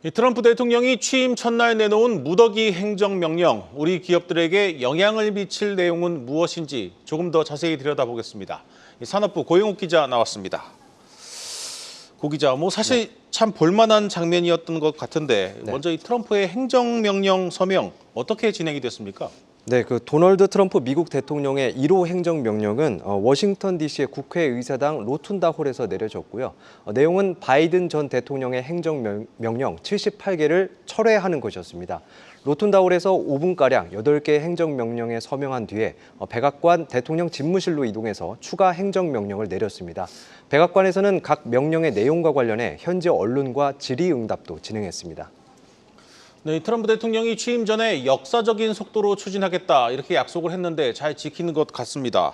이 트럼프 대통령이 취임 첫날 내놓은 무더기 행정명령, 우리 기업들에게 영향을 미칠 내용은 무엇인지 조금 더 자세히 들여다보겠습니다. 산업부 고영욱 기자 나왔습니다. 고 기자, 사실 참 볼만한 장면이었던 것 같은데 먼저 이 트럼프의 행정명령 서명 어떻게 진행이 됐습니까? 네, 도널드 트럼프 미국 대통령의 1호 행정명령은 워싱턴 DC의 국회의사당 로툰다 홀에서 내려졌고요. 내용은 바이든 전 대통령의 행정명령 78개를 철회하는 것이었습니다. 로툰다 홀에서 5분가량 8개의 행정명령에 서명한 뒤에 백악관 대통령 집무실로 이동해서 추가 행정명령을 내렸습니다. 백악관에서는 각 명령의 내용과 관련해 현지 언론과 질의응답도 진행했습니다. 네, 트럼프 대통령이 취임 전에 역사적인 속도로 추진하겠다 이렇게 약속을 했는데 잘 지키는 것 같습니다.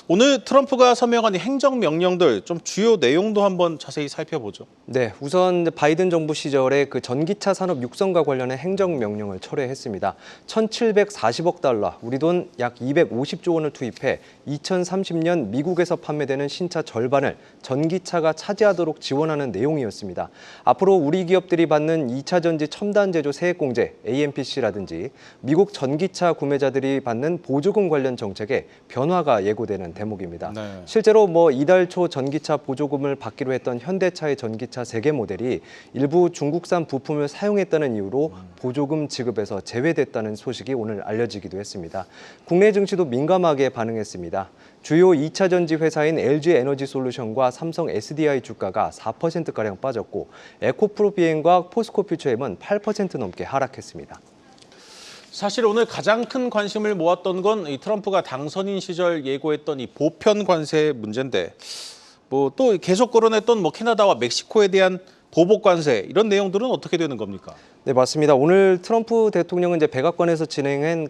오늘 트럼프가 서명한 행정명령들 좀 주요 내용도 한번 자세히 살펴보죠. 네, 우선 바이든 정부 시절에 전기차 산업 육성과 관련해 행정명령을 철회했습니다. 1,740억 달러, 우리 돈 약 250조 원을 투입해 2030년 미국에서 판매되는 신차 절반을 전기차가 차지하도록 지원하는 내용이었습니다. 앞으로 우리 기업들이 받는 2차 전지 첨단 제조 세액공제 AMPC라든지 미국 전기차 구매자들이 받는 보조금 관련 정책에 변화가 예고되는 대목입니다. 네. 실제로 이달 초 전기차 보조금을 받기로 했던 현대차의 전기차 3개 모델이 일부 중국산 부품을 사용했다는 이유로 보조금 지급에서 제외됐다는 소식이 오늘 알려지기도 했습니다. 국내 증시도 민감하게 반응했습니다. 주요 2차 전지 회사인 LG에너지솔루션과 삼성 SDI 주가가 4%가량 빠졌고 에코프로 비행과 포스코 퓨처엠은 8% 넘게 하락했습니다. 사실 오늘 가장 큰 관심을 모았던 건 이 트럼프가 당선인 시절 예고했던 이 보편 관세 문제인데 또 계속 거론했던 캐나다와 멕시코에 대한 보복 관세 이런 내용들은 어떻게 되는 겁니까? 네, 맞습니다. 오늘 트럼프 대통령은 백악관에서 진행한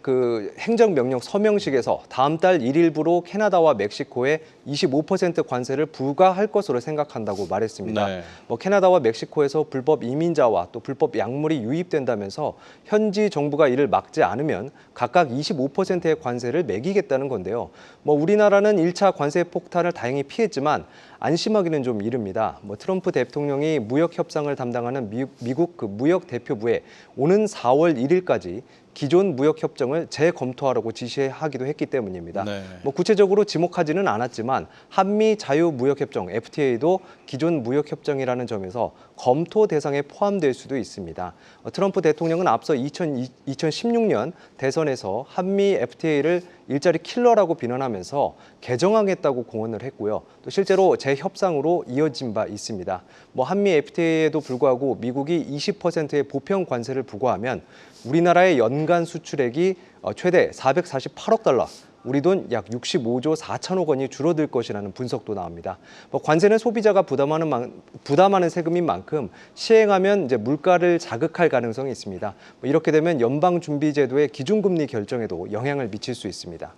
행정명령 서명식에서 다음 달 1일부로 캐나다와 멕시코에 25% 관세를 부과할 것으로 생각한다고 말했습니다. 네. 캐나다와 멕시코에서 불법 이민자와 또 불법 약물이 유입된다면서 현지 정부가 이를 막지 않으면 각각 25%의 관세를 매기겠다는 건데요. 우리나라는 1차 관세 폭탄을 다행히 피했지만 안심하기는 좀 이릅니다. 트럼프 대통령이 무역 협상을 담당하는 미국 무역 대표부에 오는 4월 1일까지 기존 무역 협정을 재검토하라고 지시하기도 했기 때문입니다. 네. 구체적으로 지목하지는 않았지만 한미 자유무역협정 FTA도 기존 무역협정이라는 점에서 검토 대상에 포함될 수도 있습니다. 트럼프 대통령은 앞서 2016년 대선에서 한미 FTA를 일자리 킬러라고 비난하면서 개정하겠다고 공언을 했고요. 또 실제로 재협상으로 이어진 바 있습니다. 한미 FTA에도 불구하고 미국이 20%의 보편 관세를 부과하면 우리나라의 연간 수출액이 최대 448억 달러, 우리 돈 약 65조 4천억 원이 줄어들 것이라는 분석도 나옵니다. 관세는 소비자가 부담하는 세금인 만큼 시행하면 물가를 자극할 가능성이 있습니다. 이렇게 되면 연방준비제도의 기준금리 결정에도 영향을 미칠 수 있습니다.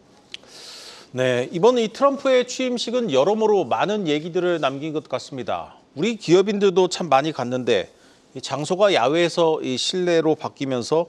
네, 이번 이 트럼프의 취임식은 여러모로 많은 얘기들을 남긴 것 같습니다. 우리 기업인들도 참 많이 갔는데 이 장소가 야외에서 이 실내로 바뀌면서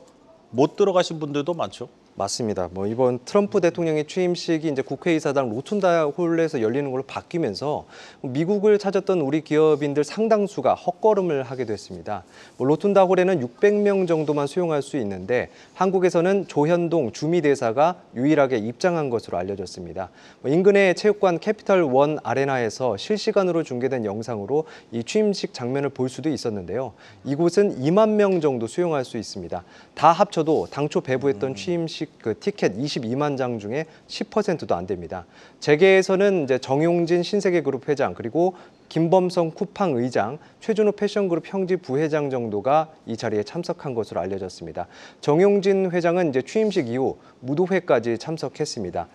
못 들어가신 분들도 많죠. 맞습니다. 이번 트럼프 대통령의 취임식이 이제 국회의사당 로툰다 홀에서 열리는 걸로 바뀌면서 미국을 찾았던 우리 기업인들 상당수가 헛걸음을 하게 됐습니다. 로툰다 홀에는 600명 정도만 수용할 수 있는데 한국에서는 조현동 주미대사가 유일하게 입장한 것으로 알려졌습니다. 인근의 체육관 캐피털 원 아레나에서 실시간으로 중계된 영상으로 이 취임식 장면을 볼 수도 있었는데요. 이곳은 2만 명 정도 수용할 수 있습니다. 다 합쳐도 당초 배부했던 취임식 티켓 22만 장 중에 10%도 안 됩니다. 재계에서는 이제 정용진 신세계그룹 회장 그리고 김범성 쿠팡 의장, 최준호 패션그룹 형지 부회장 정도가 이 자리에 참석한 것으로 알려졌습니다. 정용진 회장은 이제 취임식 이후 무도회까지 참석했습니다.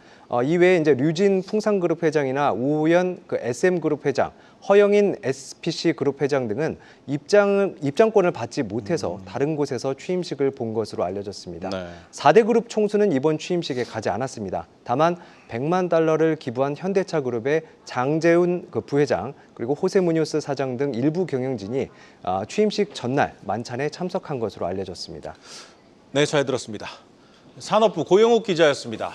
이외에 이제 류진 풍산그룹 회장이나 우우연 SM그룹 회장, 허영인 SPC그룹 회장 등은 입장권을 받지 못해서 다른 곳에서 취임식을 본 것으로 알려졌습니다. 네. 4대 그룹 총수는 이번 취임식에 가지 않았습니다. 다만 100만 달러를 기부한 현대차 그룹의 장재훈 부회장 그리고 호세무뉴스 사장 등 일부 경영진이 취임식 전날 만찬에 참석한 것으로 알려졌습니다. 네, 잘 들었습니다. 산업부 고영욱 기자였습니다.